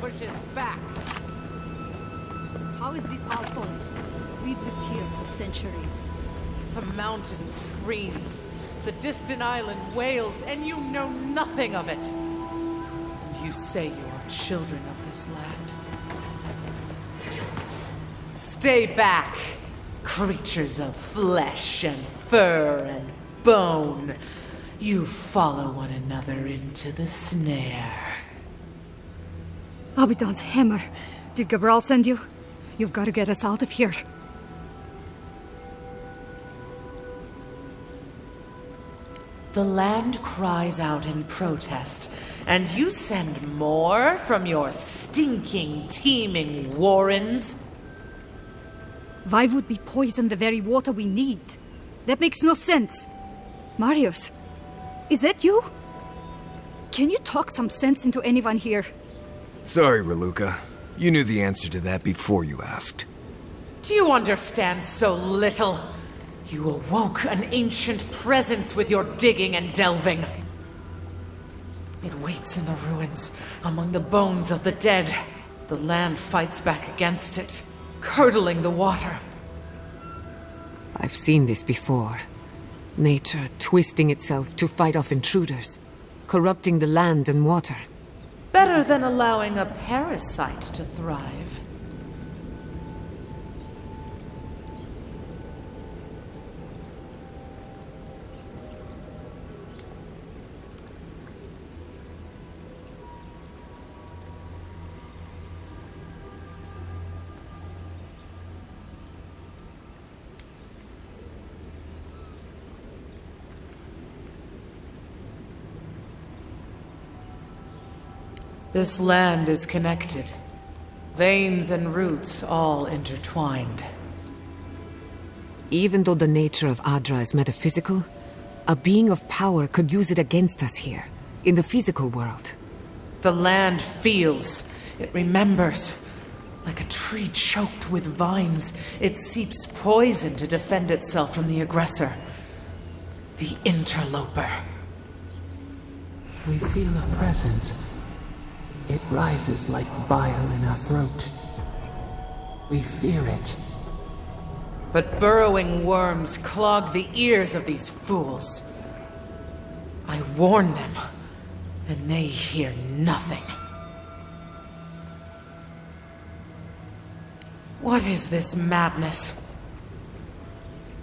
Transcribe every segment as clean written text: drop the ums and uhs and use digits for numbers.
relinquishes back. How is this our fault? We've lived here for centuries. The mountain screams, the distant island wails, and you know nothing of it. And you say you are children of this land. Stay back, creatures of flesh and fur and bone. You follow one another into the snare. Abaddon's hammer. Did Gabral send you? You've got to get us out of here. The land cries out in protest, and you send more from your stinking, teeming warrens? Why would we poison the very water we need? That makes no sense. Marius, is that you? Can you talk some sense into anyone here? Sorry, Raluca. You knew the answer to that before you asked. Do you understand so little? You awoke an ancient presence with your digging and delving. It waits in the ruins, among the bones of the dead. The land fights back against it, curdling the water. I've seen this before. Nature twisting itself to fight off intruders, corrupting the land and water. Better than allowing a parasite to thrive. This land is connected. Veins and roots all intertwined. Even though the nature of Adra is metaphysical, a being of power could use it against us here, in the physical world. The land feels. It remembers. Like a tree choked with vines, it seeps poison to defend itself from the aggressor. The interloper. We feel a presence. It rises like bile in our throat. We fear it. But burrowing worms clog the ears of these fools. I warn them, and they hear nothing. What is this madness?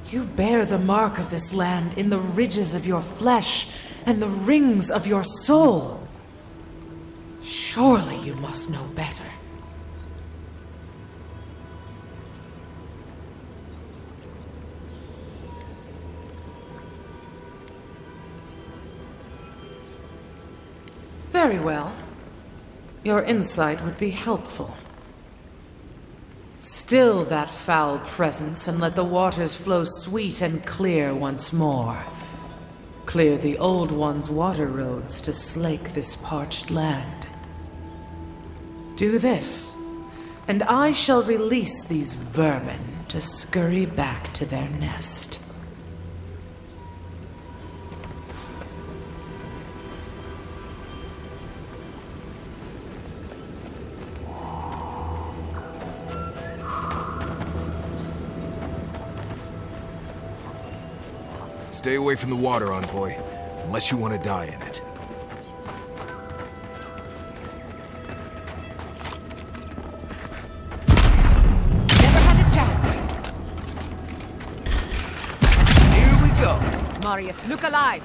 You bear the mark of this land in the ridges of your flesh and the rings of your soul. Surely you must know better. Very well. Your insight would be helpful. Still that foul presence and let the waters flow sweet and clear once more. Clear the old one's water roads to slake this parched land. Do this, and I shall release these vermin to scurry back to their nest. Stay away from the water, Envoy, unless you want to die in it. Marius, look alive!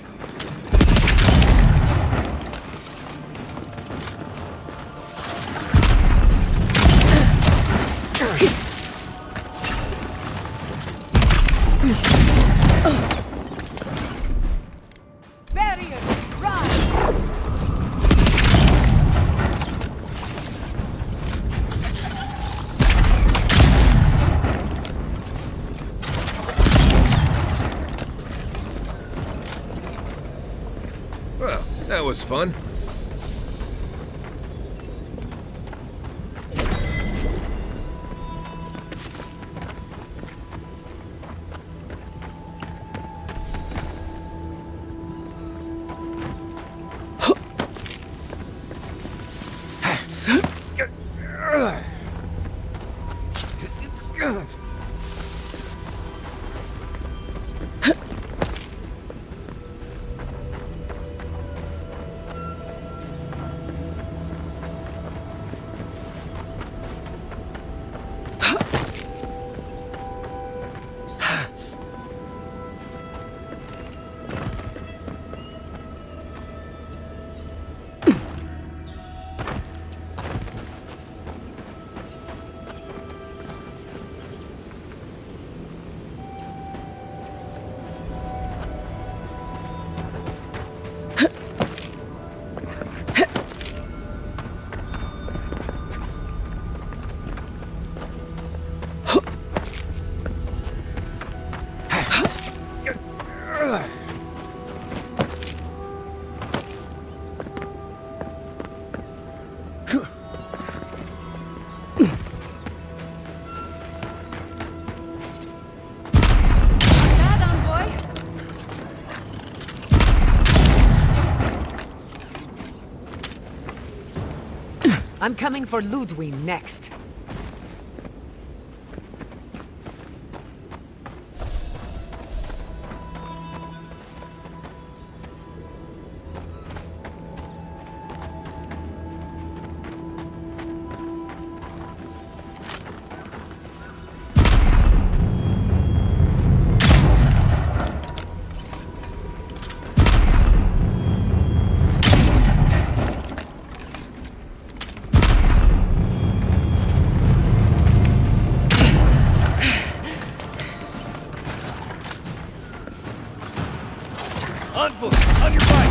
Barriers, run! Well, that was fun. I'm coming for Ludwig next. On foot! On your bike!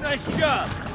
Nice job!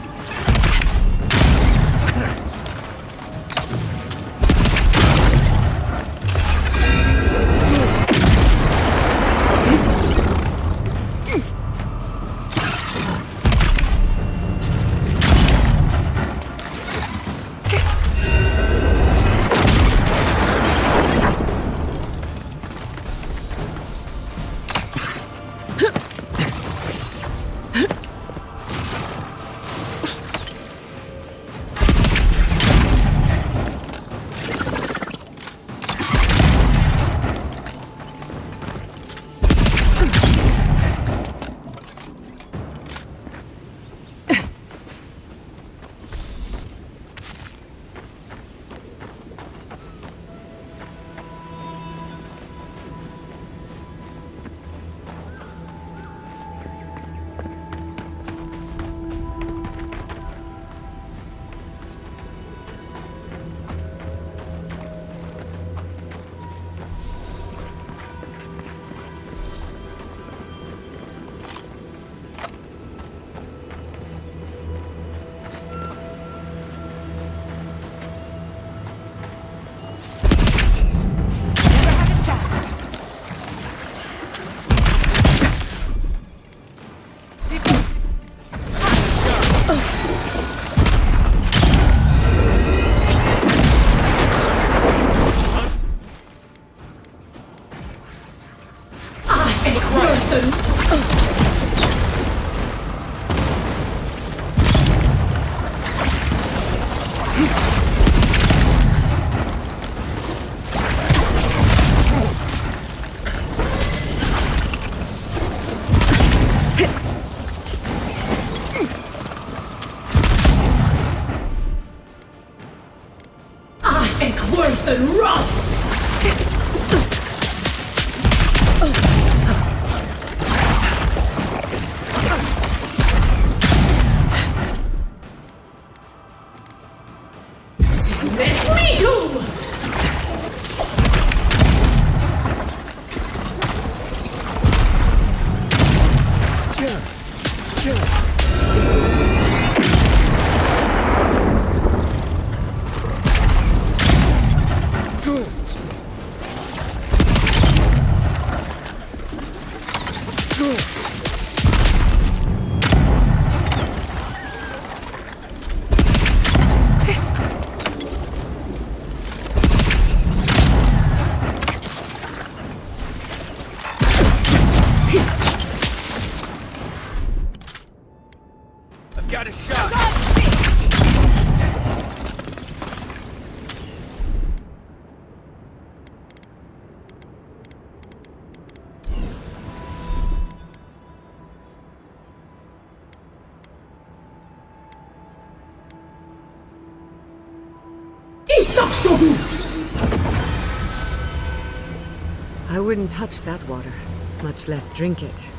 Got a shot! I wouldn't touch that water, much less drink it.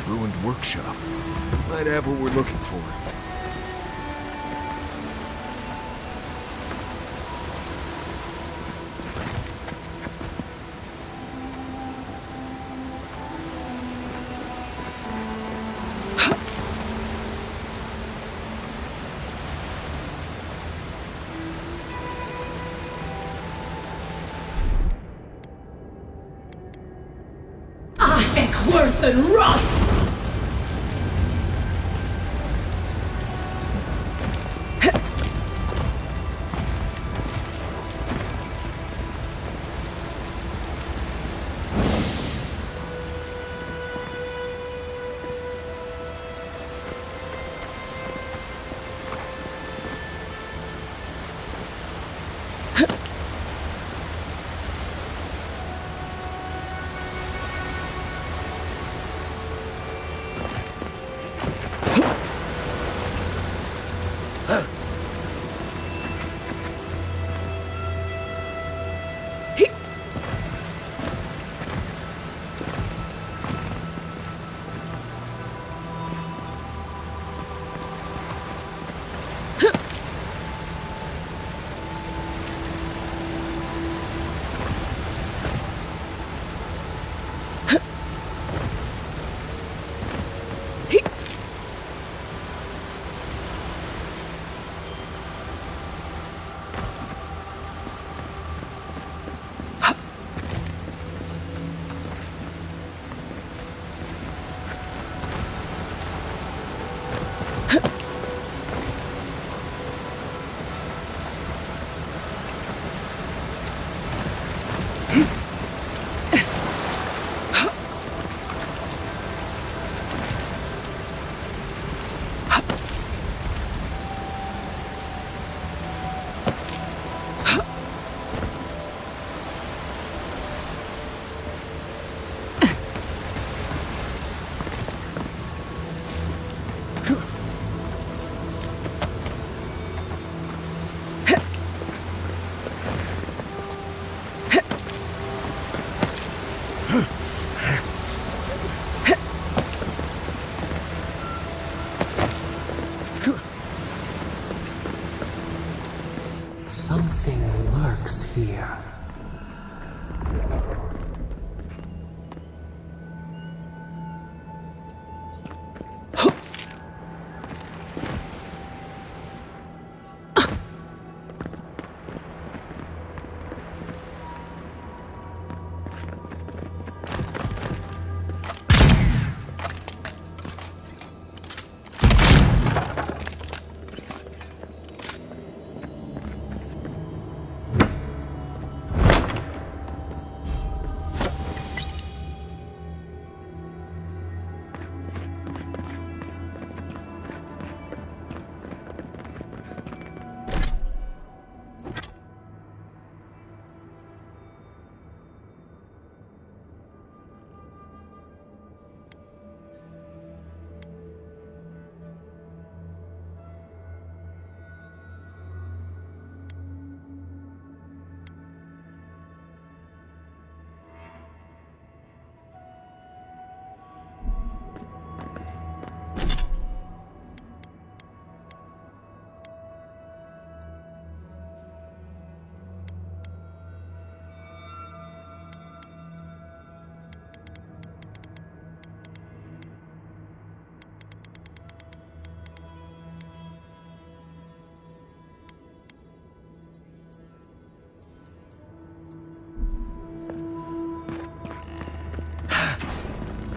Ruined workshop. Might have what we're looking for. Worth and wrath! Something lurks here.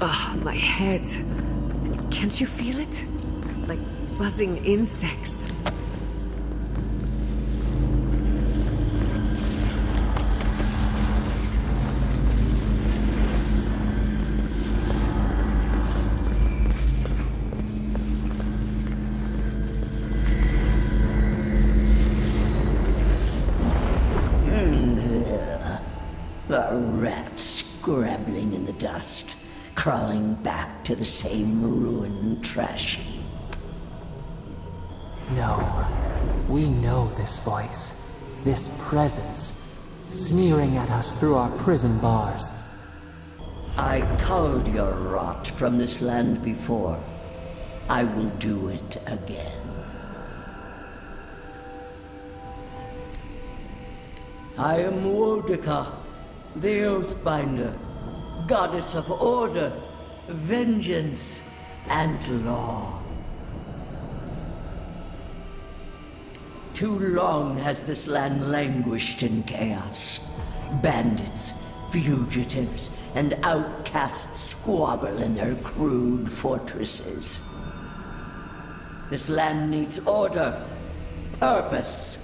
Ugh, my head. Can't you feel it? Like buzzing insects. A rat scrabbling in the dust, crawling back to the same ruined trash heap. No, we know this voice, this presence, sneering at us through our prison bars. I culled your rot from this land before. I will do it again. I am Wodika, the Oathbinder, goddess of order, vengeance, and law. Too long has this land languished in chaos. Bandits, fugitives, and outcasts squabble in their crude fortresses. This land needs order, purpose.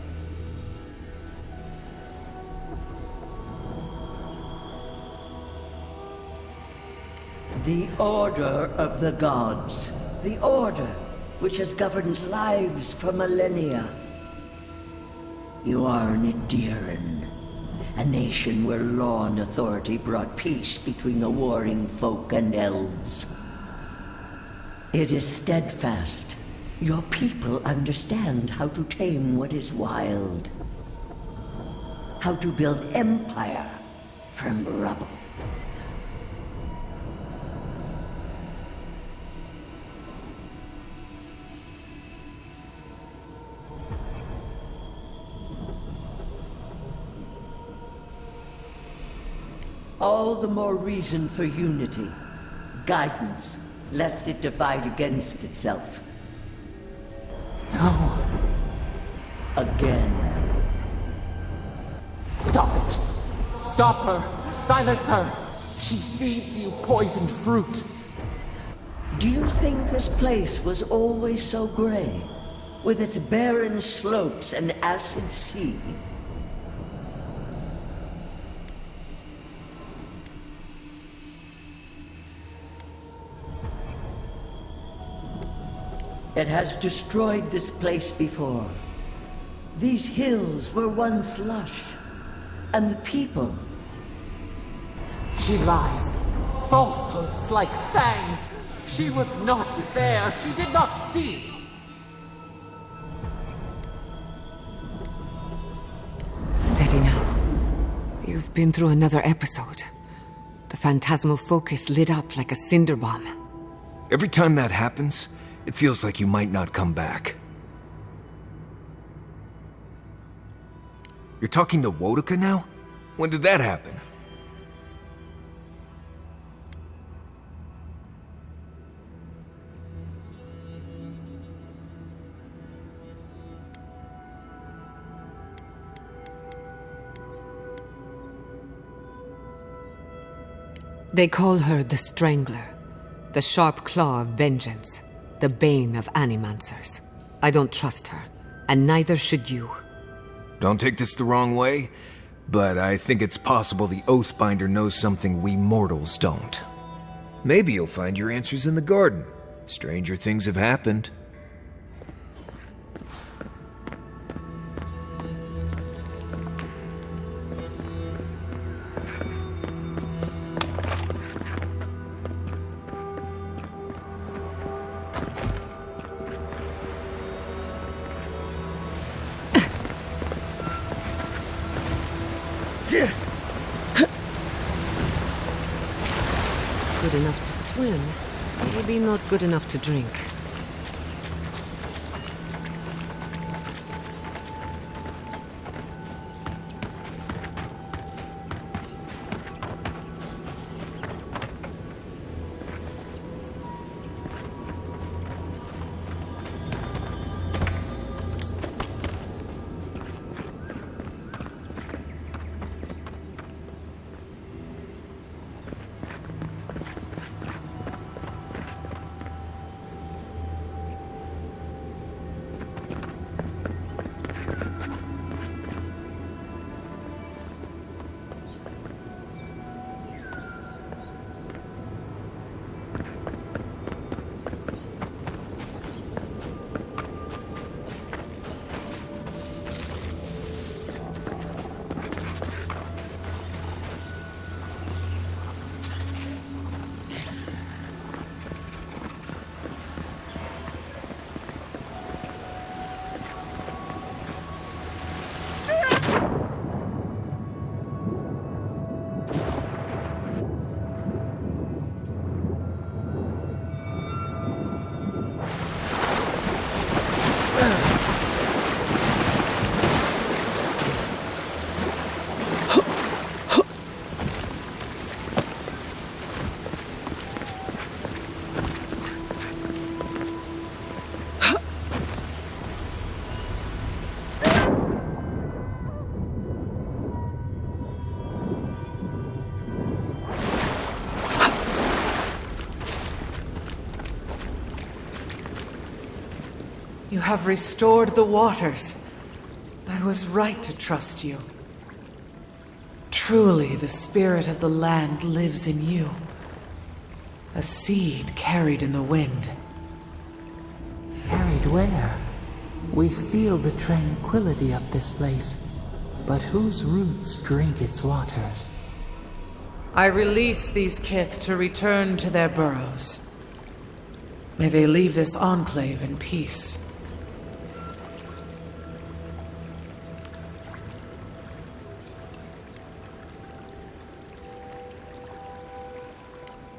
The Order of the Gods. The Order which has governed lives for millennia. You are an Aedyran, a nation where law and authority brought peace between the warring folk and elves. It is steadfast. Your people understand how to tame what is wild. How to build empire from rubble. All the more reason for unity, guidance, lest it divide against itself. No. Again. Stop it! Stop her! Silence her! She feeds you poisoned fruit! Do you think this place was always so gray, with its barren slopes and acid sea? It has destroyed this place before. These hills were once lush, and the people. She lies. Falsehoods like fangs. She was not there. She did not see. Steady now. You've been through another episode. The phantasmal focus lit up like a cinder bomb. Every time that happens, it feels like you might not come back. You're talking to Wodika now? When did that happen? They call her the Strangler, the sharp claw of vengeance, the bane of animancers. I don't trust her, and neither should you. Don't take this the wrong way, but I think it's possible the Oathbinder knows something we mortals don't. Maybe you'll find your answers in the garden. Stranger things have happened. Good enough to swim, maybe not good enough to drink. have restored the waters. I was right to trust you. Truly, the spirit of the land lives in you. A seed carried in the wind. Carried where? We feel the tranquility of this place, but whose roots drink its waters? I release these kith to return to their burrows. May they leave this enclave in peace.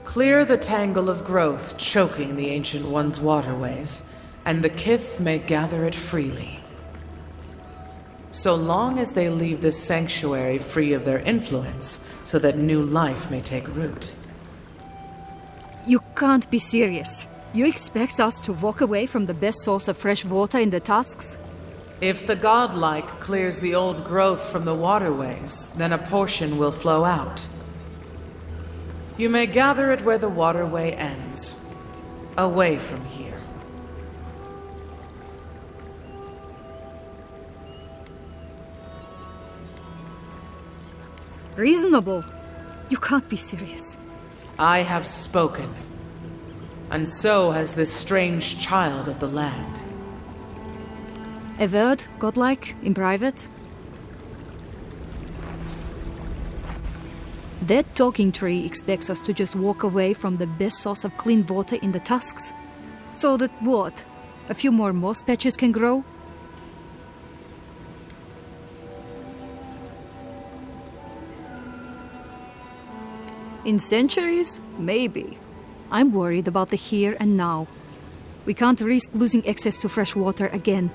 Clear the tangle of growth choking the Ancient One's waterways, and the kith may gather it freely. So long as they leave this sanctuary free of their influence, so that new life may take root. You can't be serious. You expect us to walk away from the best source of fresh water in the tusks? If the godlike clears the old growth from the waterways, then a portion will flow out. You may gather it where the waterway ends, away from here. Reasonable. You can't be serious. I have spoken, and so has this strange child of the land. A word, godlike, in private? That talking tree expects us to just walk away from the best source of clean water in the tusks. So that what? A few more moss patches can grow? In centuries? Maybe. I'm worried about the here and now. We can't risk losing access to fresh water again.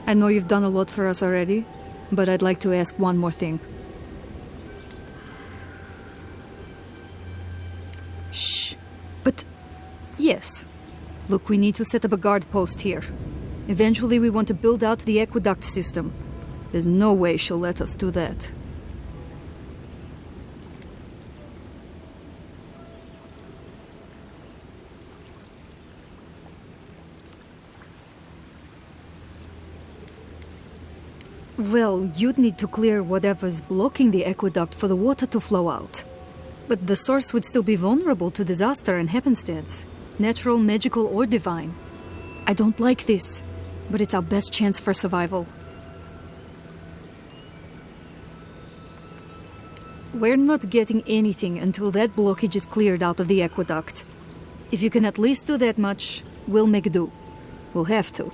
I know you've done a lot for us already, but I'd like to ask one more thing. Shh. But... yes. Look, we need to set up a guard post here. Eventually we want to build out the aqueduct system. There's no way she'll let us do that. Well, you'd need to clear whatever's blocking the aqueduct for the water to flow out. But the source would still be vulnerable to disaster and happenstance. Natural, magical, or divine. I don't like this, but it's our best chance for survival. We're not getting anything until that blockage is cleared out of the aqueduct. If you can at least do that much, we'll make do. We'll have to.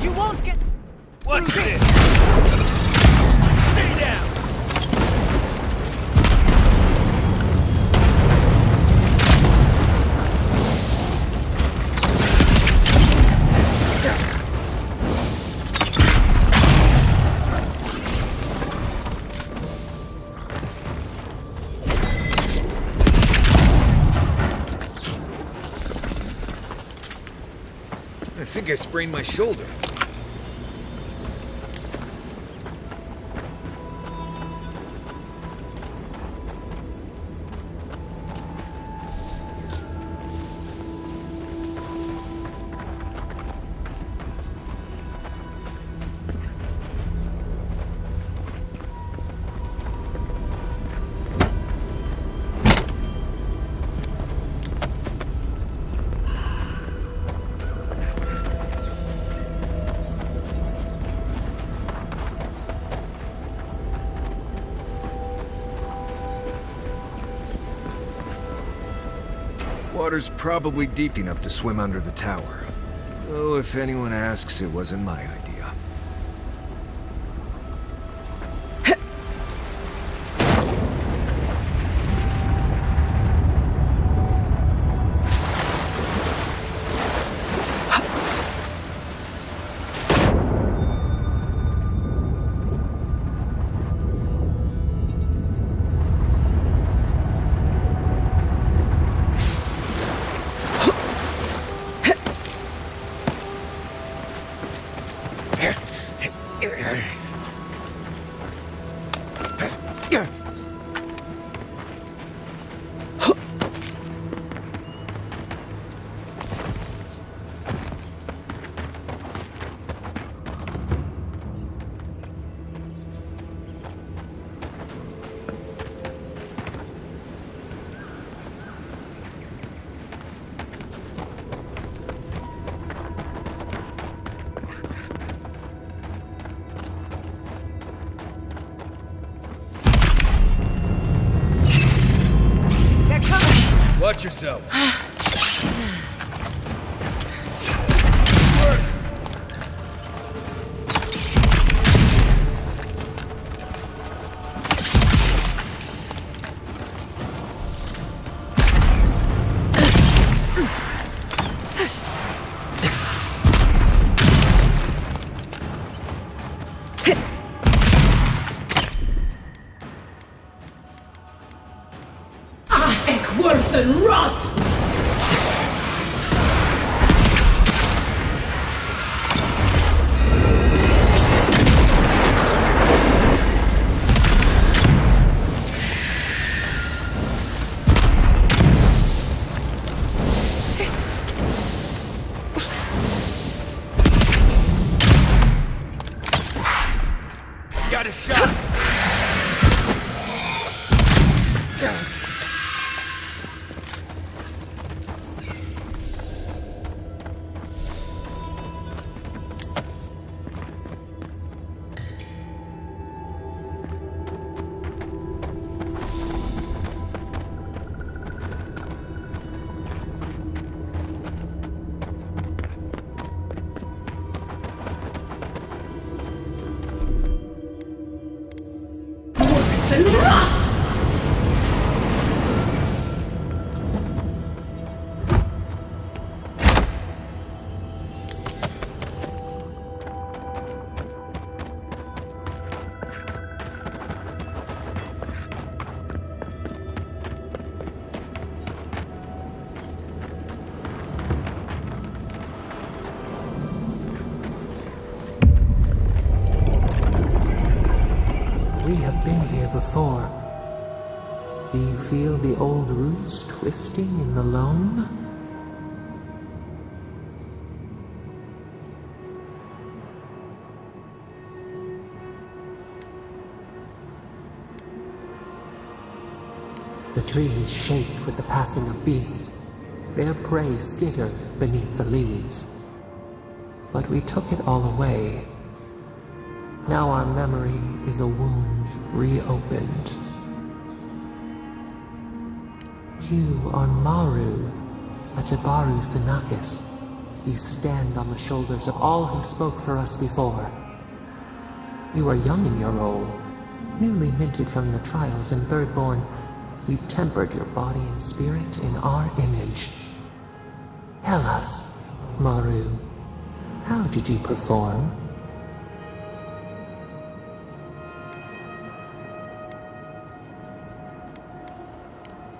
You won't get... What's this? Stay down! I think I sprained my shoulder. Water's probably deep enough to swim under the tower. Though if anyone asks, it wasn't my idea. Watch yourself. Worth and wrath! Got a shot! We have been here before. Do you feel the old roots twisting in the loam? The trees shake with the passing of beasts. Their prey skitters beneath the leaves. But we took it all away. Now our memory is a wound reopened. You are Maru, a Tabaru Sinakis. You stand on the shoulders of all who spoke for us before. You are young in your role, newly minted from your trials in Thirdborn. We tempered your body and spirit in our image. Tell us, Maru, how did you perform?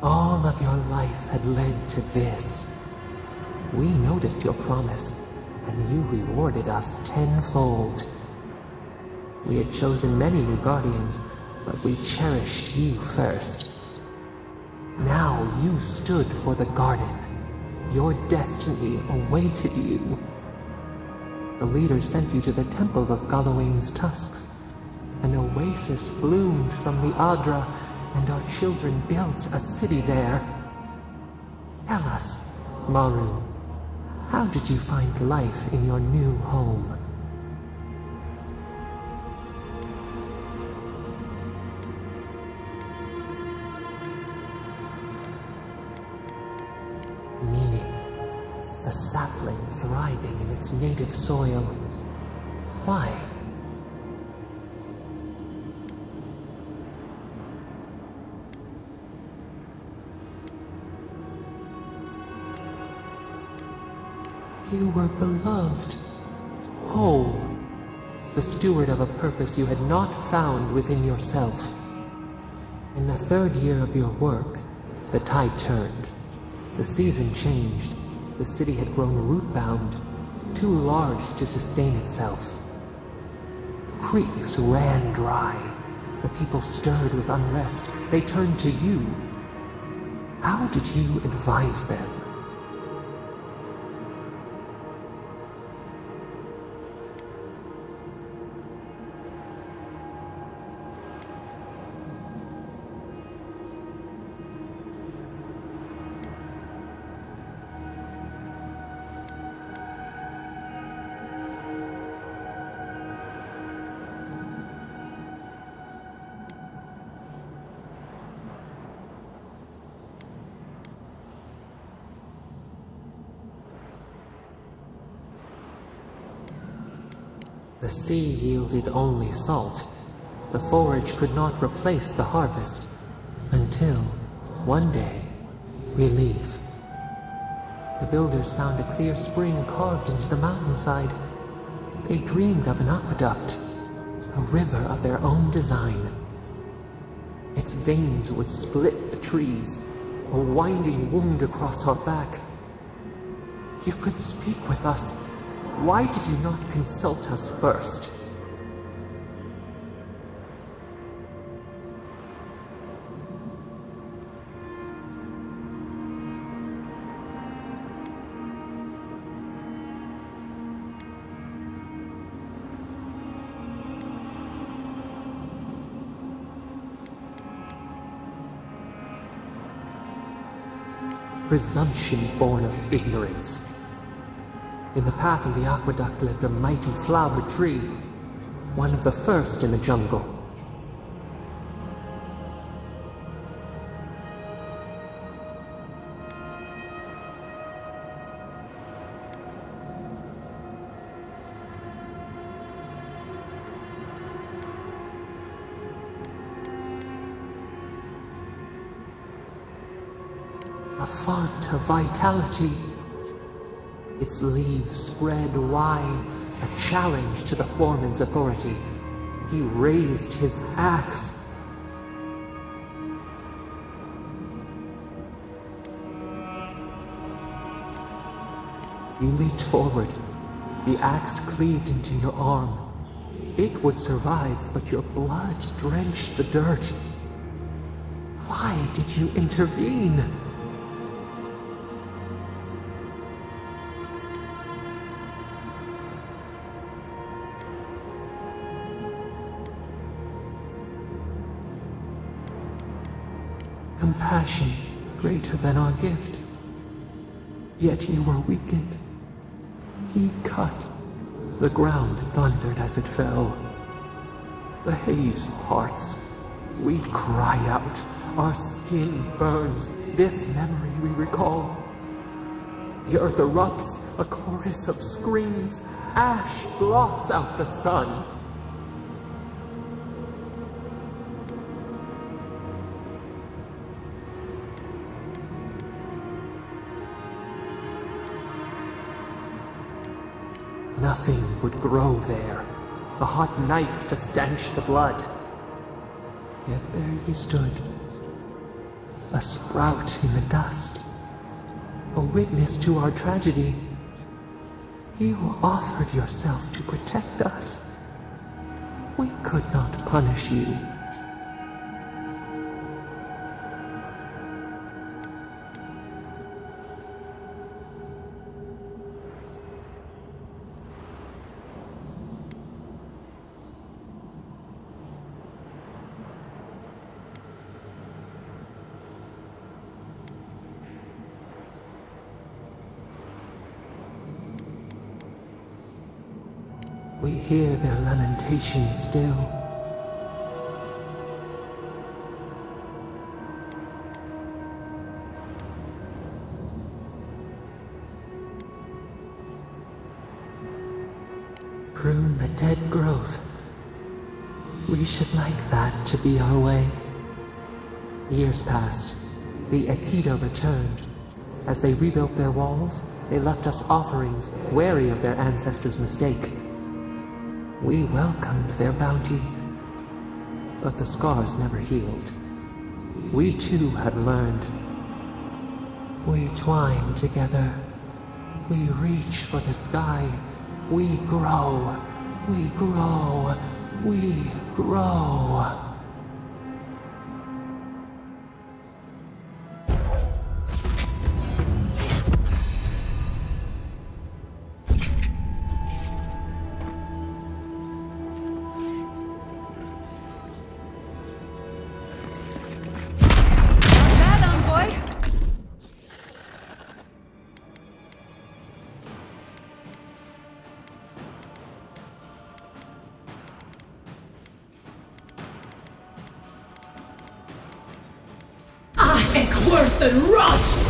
All of your life had led to this. We noticed your promise, and you rewarded us tenfold. We had chosen many new guardians, but we cherished you first. Now you stood for the garden. Your destiny awaited you. The leader sent you to the temple of Galawain's tusks. An oasis bloomed from the Adra, and our children built a city there. Tell us, Maru, how did you find life in your new home? sapling thriving in its native soil. Why? You were beloved, whole, the steward of a purpose you had not found within yourself. In the 3rd year of your work, the tide turned. The season changed. The city had grown root-bound, too large to sustain itself. Creeks ran dry. The people stirred with unrest. They turned to you. How did you advise them? The sea yielded only salt. The forage could not replace the harvest. Until, one day, relief. The builders found a clear spring carved into the mountainside. They dreamed of an aqueduct, a river of their own design. Its veins would split the trees, a winding wound across our back. You could speak with us. Why did you not consult us first? Presumption born of ignorance. In the path of the aqueduct lived a mighty flower tree, one of the first in the jungle. A font of vitality. Its leaves spread wide, a challenge to the foreman's authority. He raised his axe. You leaped forward. The axe cleaved into your arm. It would survive, but your blood drenched the dirt. Why did you intervene? Compassion greater than our gift. Yet you were weakened. He cut. The ground thundered as it fell. The haze parts. We cry out. Our skin burns. This memory we recall. The earth erupts, a chorus of screams. Ash blots out the sun. Nothing would grow there. A hot knife to stanch the blood. Yet there you stood. A sprout in the dust. A witness to our tragedy. You offered yourself to protect us. We could not punish you. We hear their lamentations still. prune the dead growth. We should like that to be our way. Years passed. The Aikido returned. As they rebuilt their walls, they left us offerings, wary of their ancestors' mistake. We welcomed their bounty, but the scars never healed. We too had learned. We twine together. We reach for the sky. We grow. We grow. We grow. Worth and rot!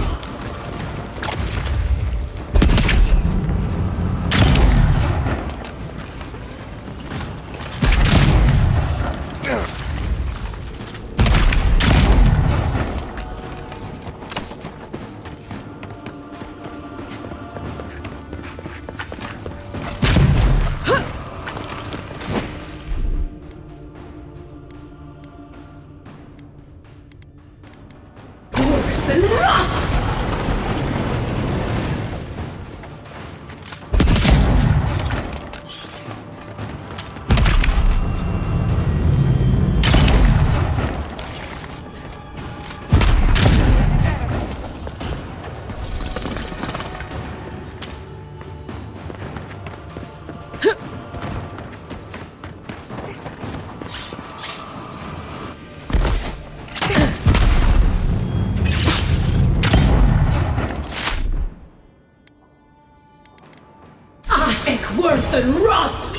Worth and wrath!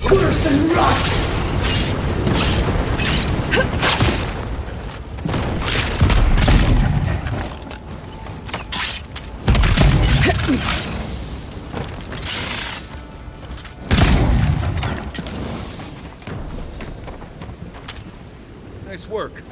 Worth and wrath! Nice work.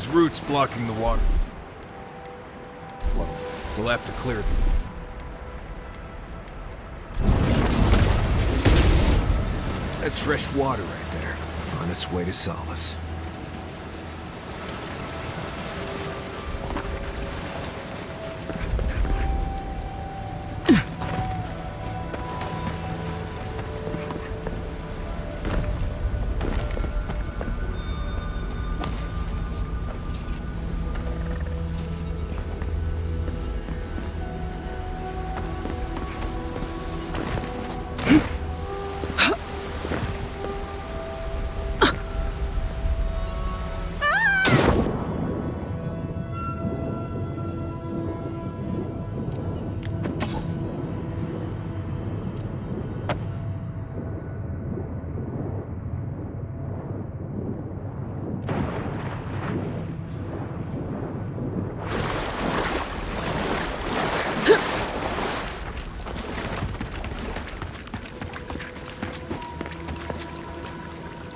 There's roots blocking the water flow. We'll have to clear them. That's fresh water right there, on its way to Solace.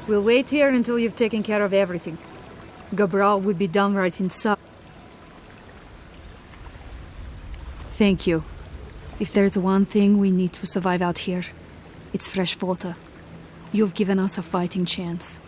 We'll wait here until you've taken care of everything. Gabral would be downright inside. Thank you. If there's one thing we need to survive out here, it's fresh water. You've given us a fighting chance.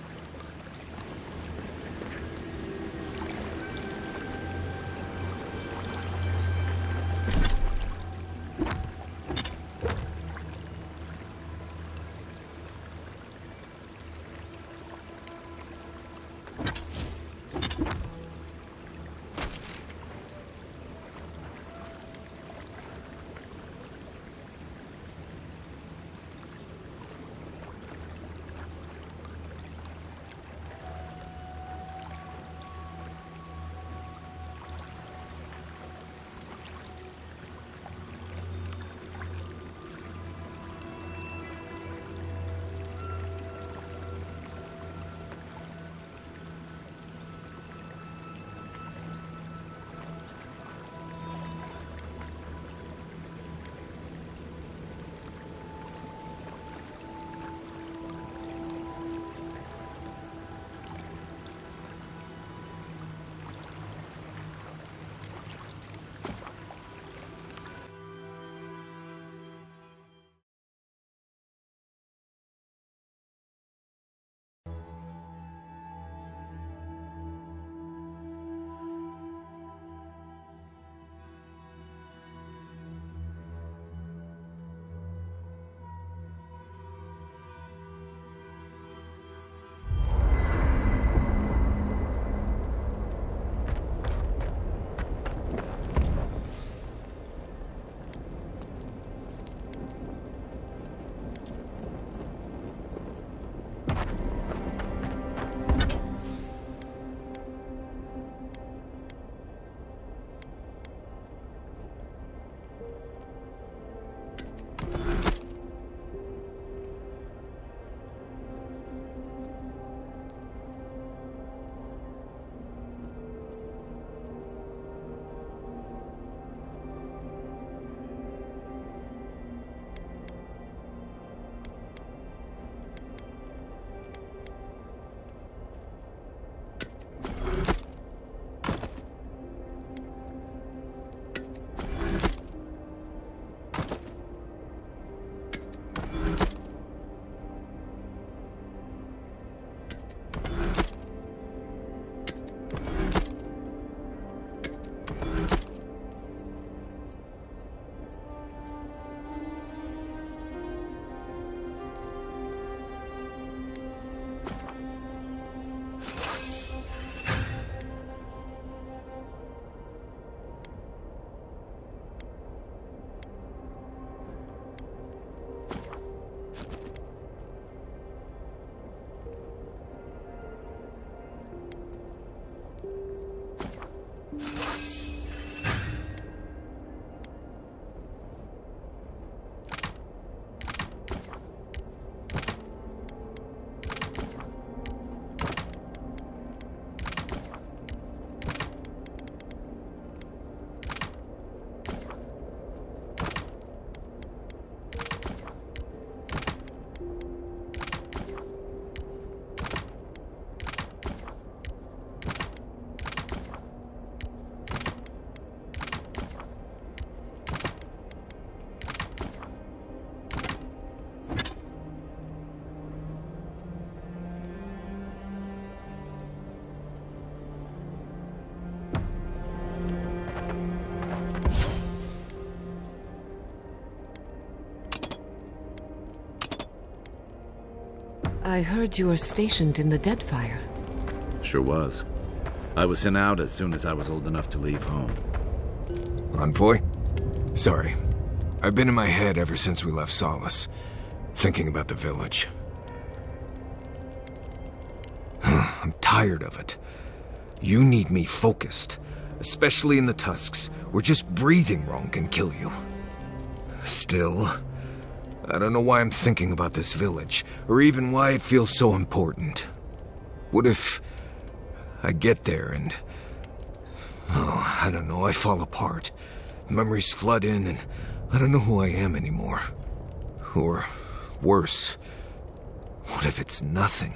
I heard you were stationed in the Deadfire. Sure was. I was sent out as soon as I was old enough to leave home. Envoy? Sorry. I've been in my head ever since we left Solace, thinking about the village. I'm tired of it. You need me focused, especially in the tusks, where just breathing wrong can kill you. Still, I don't know why I'm thinking about this village, or even why it feels so important. What if I get there and... I don't know, I fall apart. Memories flood in and I don't know who I am anymore. Or worse, what if it's nothing?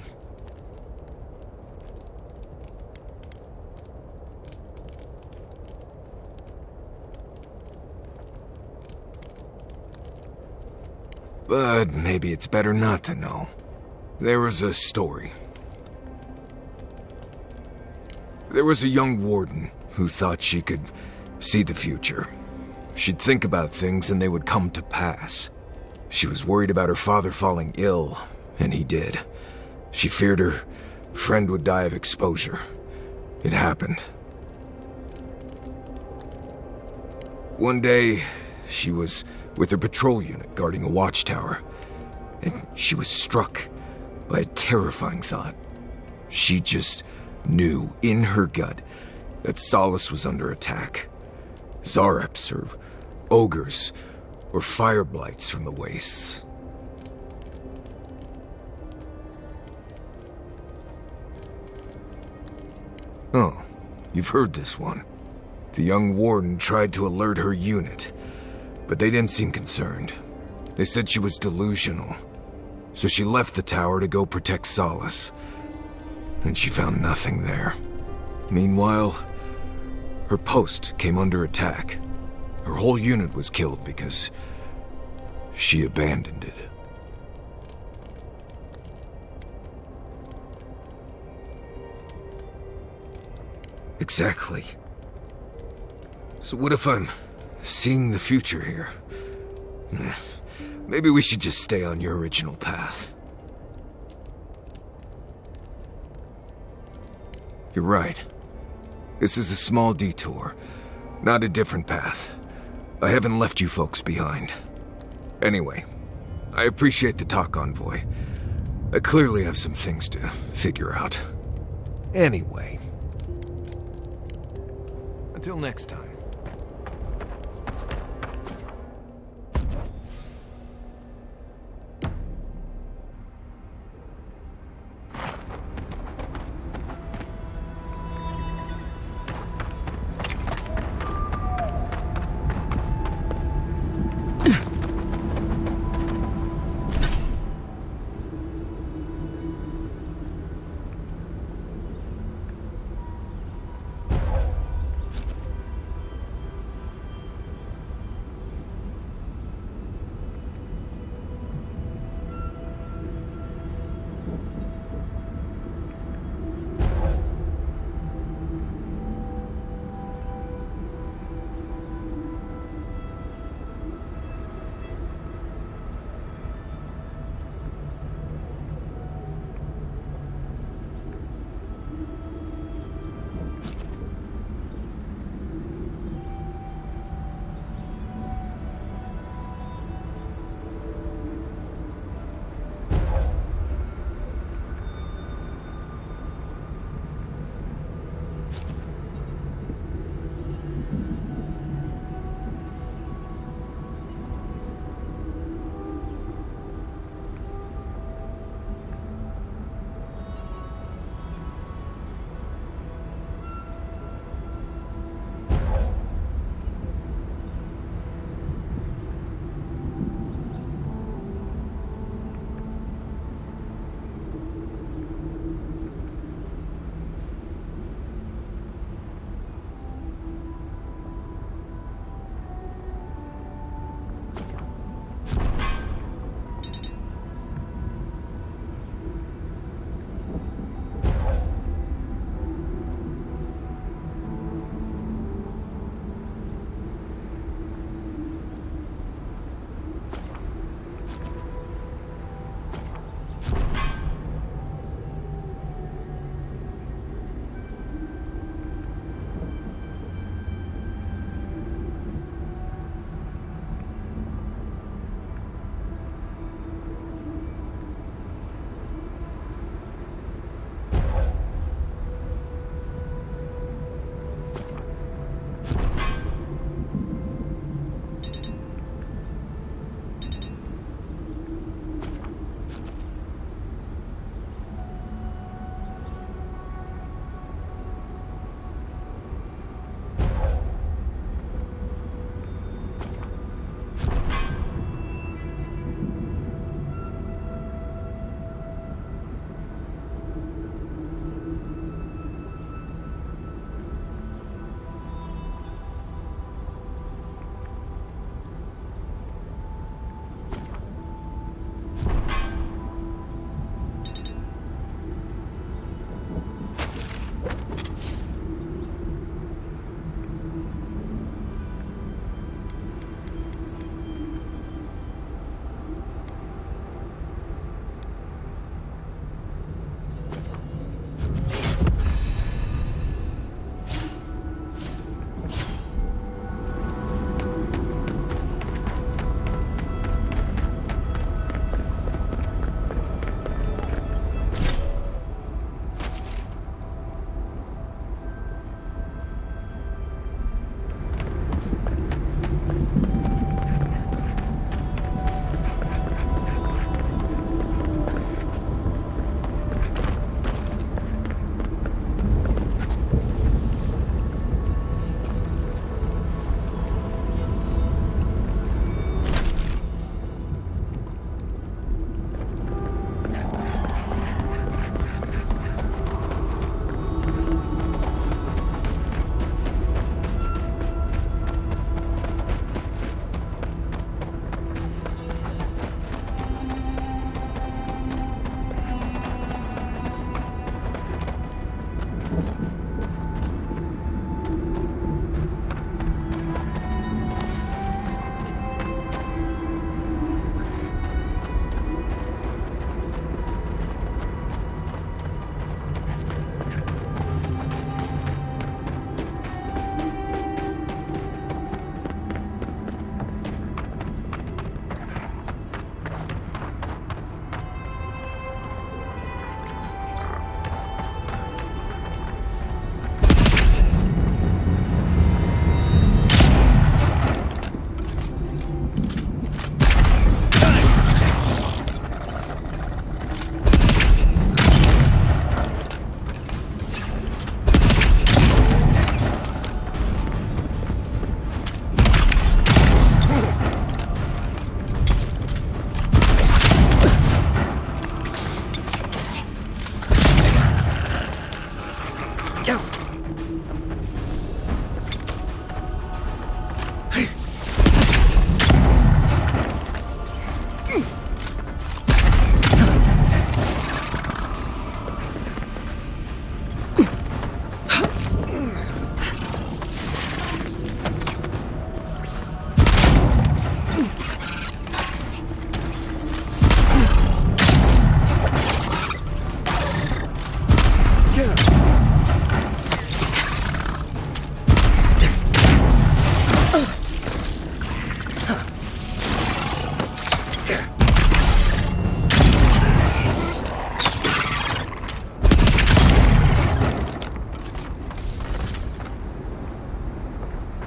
But maybe it's better not to know. There was a story. There was a young warden who thought she could see the future. She'd think about things and they would come to pass. She was worried about her father falling ill, and he did. She feared her friend would die of exposure. It happened. One day, she was with her patrol unit guarding a watchtower, and she was struck by a terrifying thought. She just knew in her gut that Solace was under attack. Zareps or ogres or fire blights from the wastes. Oh, you've heard this one. The young warden tried to alert her unit, but they didn't seem concerned. They said she was delusional. So she left the tower to go protect Solace. And she found nothing there. Meanwhile, her post came under attack. Her whole unit was killed because she abandoned it. Exactly. So what if I'm seeing the future here? Maybe we should just stay on your original path. You're right. This is a small detour, not a different path. I haven't left you folks behind. Anyway, I appreciate the talk, Envoy. I clearly have some things to figure out. Anyway. Until next time.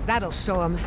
That'll show him.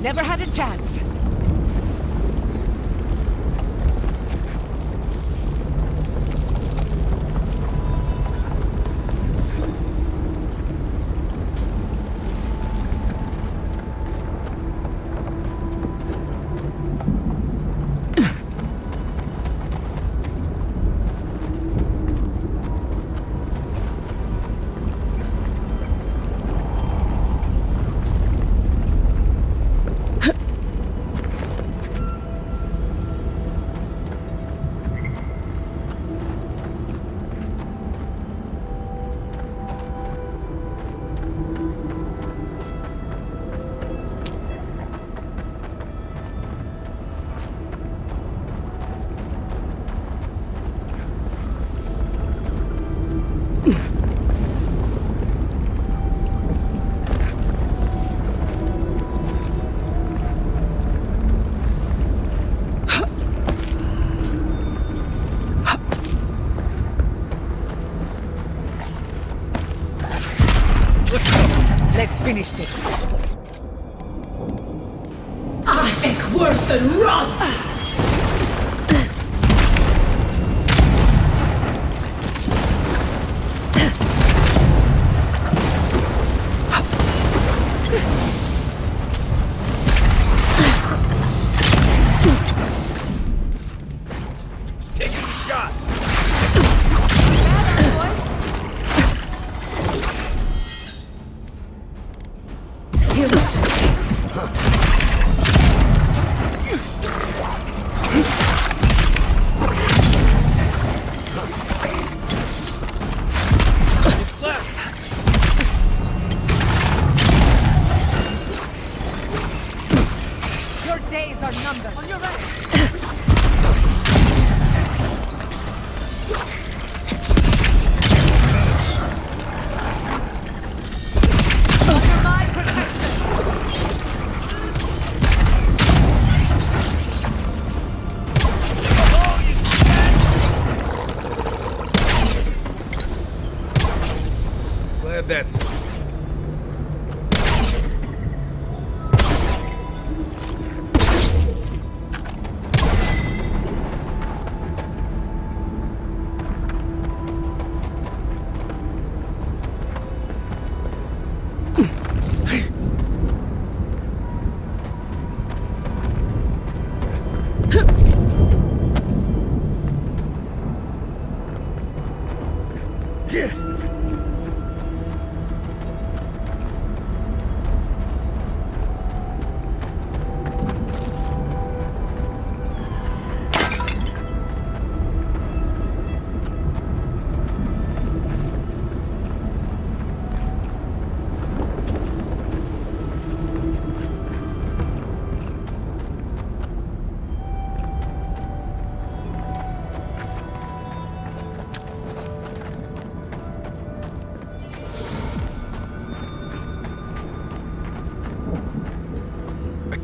Never had a chance. Let's finish this. Worth and wrath! That's...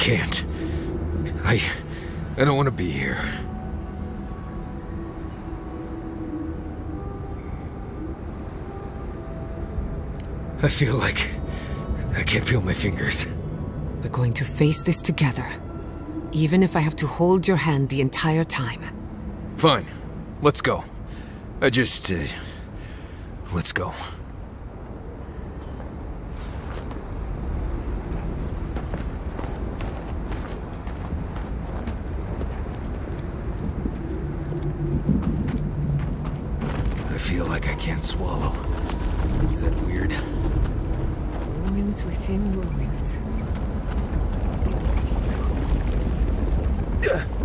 can't. I don't want to be here. I feel like I can't feel my fingers. We're going to face this together, even if I have to hold your hand the entire time. Fine. Let's go. Let's go. can't swallow. Is that weird? Ruins within ruins. Ugh.